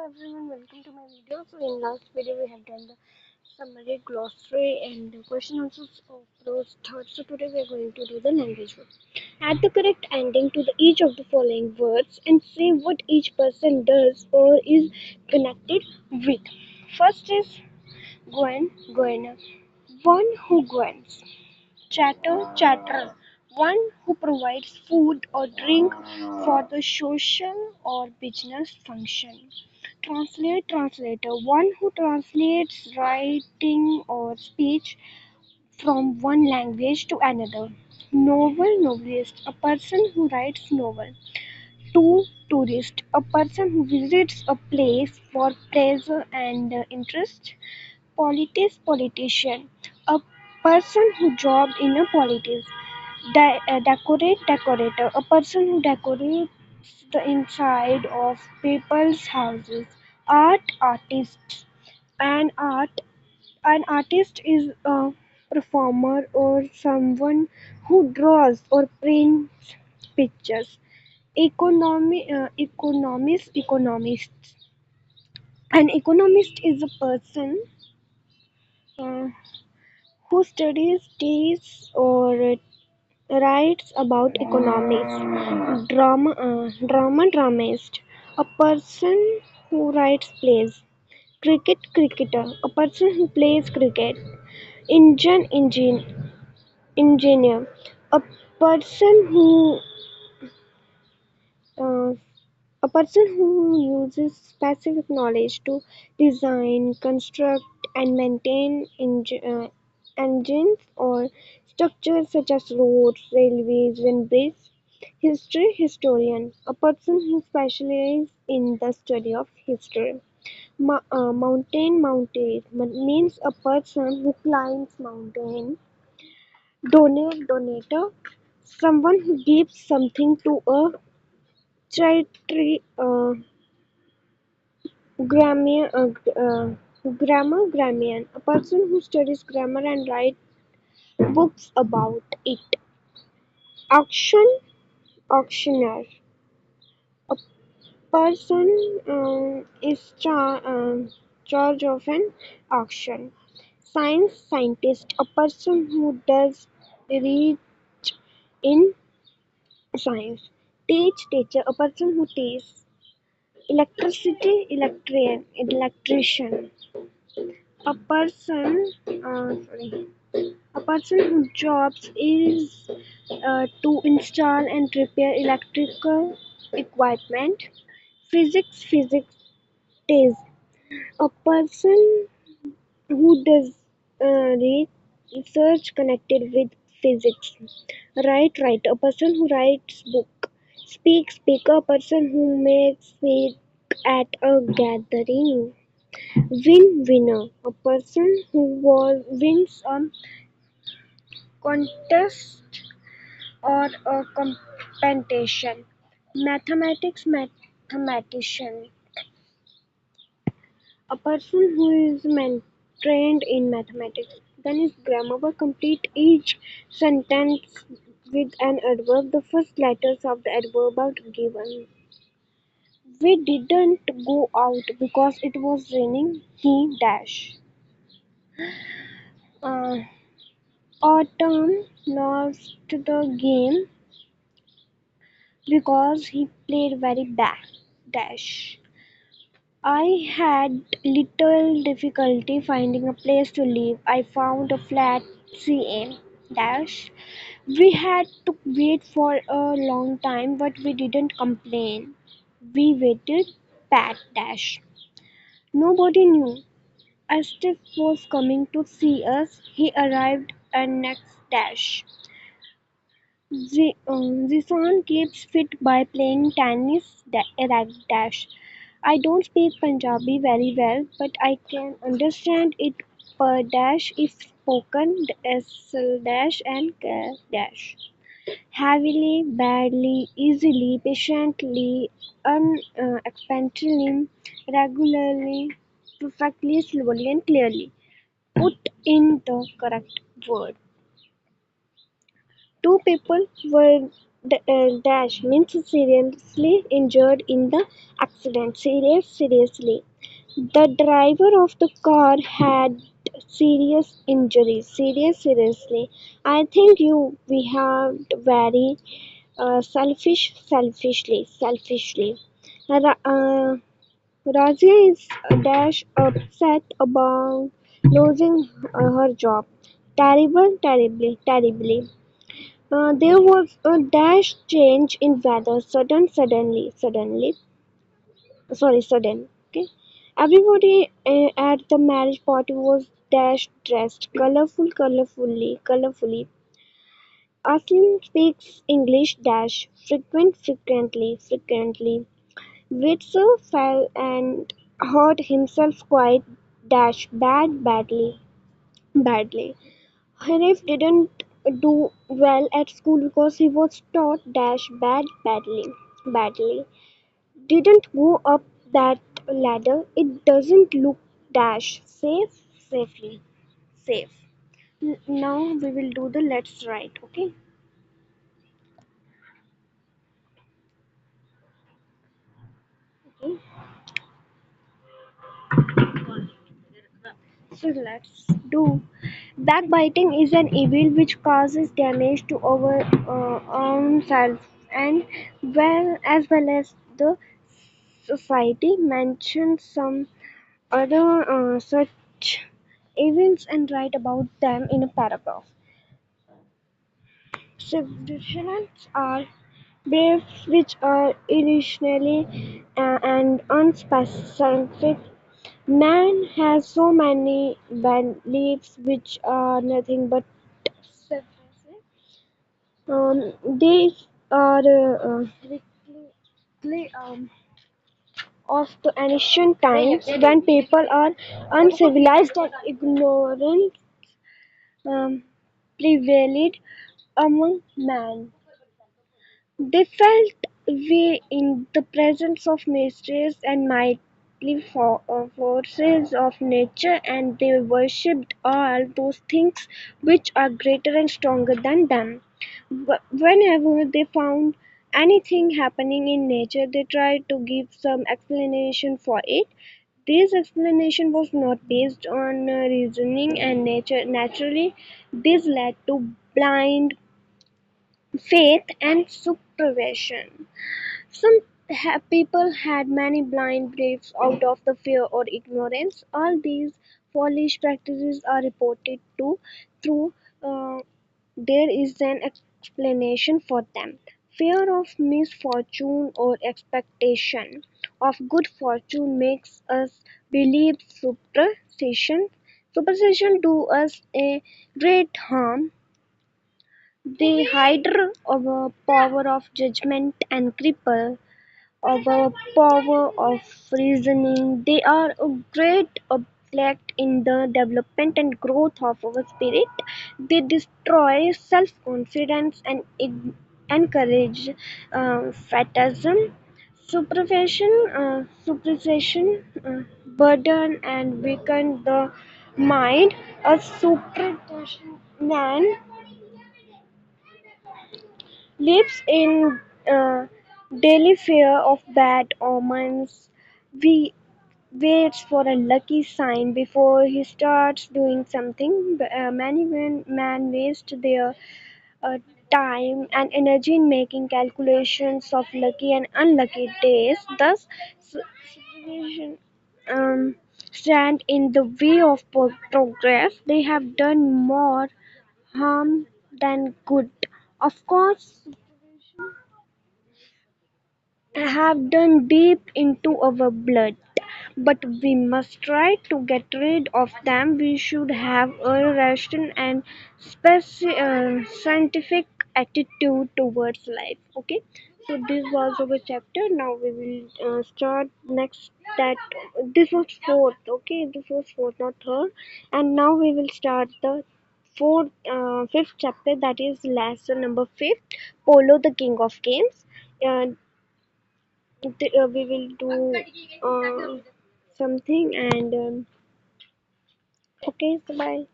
everyone, welcome to my video. So in last video we have done the summary, glossary and the question answers of those thirds. So today we are going to do the language word. Add the correct ending to each of the following words and say what each person does or is connected with. First is Gwen, Gwen, one who gwens. Chatter, chatter, one who provides food or drink for the social or business function. Translate, translator, one who translates writing or speech from one language to another. Novel, novelist, a person who writes novel. Tourist, a person who visits a place for pleasure and interest. Politician, a person who jobbed in a politics. Decorator, a person who decorates the inside of people's houses. Artist, an art an artist is a performer or someone who draws or prints pictures. Economist. An economist is a person uh, who studies days or writes about economics. Dramist, a person who writes plays. Cricketer, a person who plays cricket. Engineer, a person who uh, a person who uses specific knowledge to design, construct, and maintain engines or structures such as roads, railways, and bridges. Historian, a person who specializes in the study of history. Mountain means a person who climbs mountain. Donator, someone who gives something to a charity. Grammarian, a person who studies grammar and writes books about it. Auction, auctioneer, a person is charge of an auction. Scientist, a person who does research in science. Teacher, a person who teaches. Electrician, a person, a person whose job is to install and repair electrical equipment. Physics is a person who does research connected with physics. Write, a person who writes book. Speaker, a person who makes speak at a gathering. Winner, a person who wins a contest or a competition. Mathematician, a person who is trained in mathematics. Then is grammar. Complete each sentence with an adverb. The first letters of the adverb are given. We didn't go out because it was raining. He dash. Uh, Autumn lost the game because he played very bad. Dash. I had little difficulty finding a place to live. I found a flat CM. Dash. We had to wait for a long time, but we didn't complain. We waited. Pat dash. Nobody knew Steve was coming to see us. He arrived and next dash. Zishan keeps fit by playing tennis dash. I don't speak Punjabi very well, but I can understand it per dash if spoken s dash and dash. Heavily, badly, easily, patiently, unexpectedly, regularly, perfectly, slowly, and clearly. Put in the correct word. Two people were Dash means seriously injured in the accident. Seriously. The driver of the car had serious injuries. Seriously. I think we have very selfishly. Razia is dash upset about losing her job. Terribly. There was a dash change in weather. Sudden. Okay. Everybody at the marriage party was dash dressed colorfully. Aslim speaks English dash frequently. Witzel fell and hurt himself quite dash badly. Harif didn't do well at school because he was taught dash badly. Didn't go up that ladder. It doesn't look dash safely safe. Now we will do the let's write. Okay. So let's do. Backbiting is an evil which causes damage to our own self and well as the society. Mention some other such evils and write about them in a paragraph. Civilizations are beliefs which are irrationally and unspecific. Man has so many beliefs which are nothing but surface. These are strictly of the ancient times when people are uncivilized and ignorant um, prevailed among man. They felt way in the presence of mysterious and mighty forces of nature, and they worshipped all those things which are greater and stronger than them. Whenever they found anything happening in nature, they tried to give some explanation for it. This explanation was not based on reasoning and nature. Naturally, this led to blind faith and superstition. Some people had many blind beliefs out of the fear or ignorance. All these foolish practices are reported to through uh, there is an explanation for them. Fear of misfortune or expectation of good fortune makes us believe superstition. Superstition do us a great harm. They hinder our power of judgment and cripple our power of reasoning. They are a great obstacle in the development and growth of our spirit. They destroy self-confidence and encourage fatalism, superstition, burden and weaken the mind. A superstition man lives in daily fear of bad omens. We waits for a lucky sign before he starts doing something. Many men waste their uh, time and energy in making calculations of lucky and unlucky days. Thus, superstition um, stand in the way of progress. They have done more harm than good. Of course, have done deep into our blood, but we must try to get rid of them. We should have a rational and scientific attitude towards life. Okay, so this was our chapter. Now we will start next. That this was fourth. Okay, this was fourth, not third. And now we will start the fifth chapter. That is lesson number fifth. Polo, the king of games. Uh, we will do something and okay, so bye.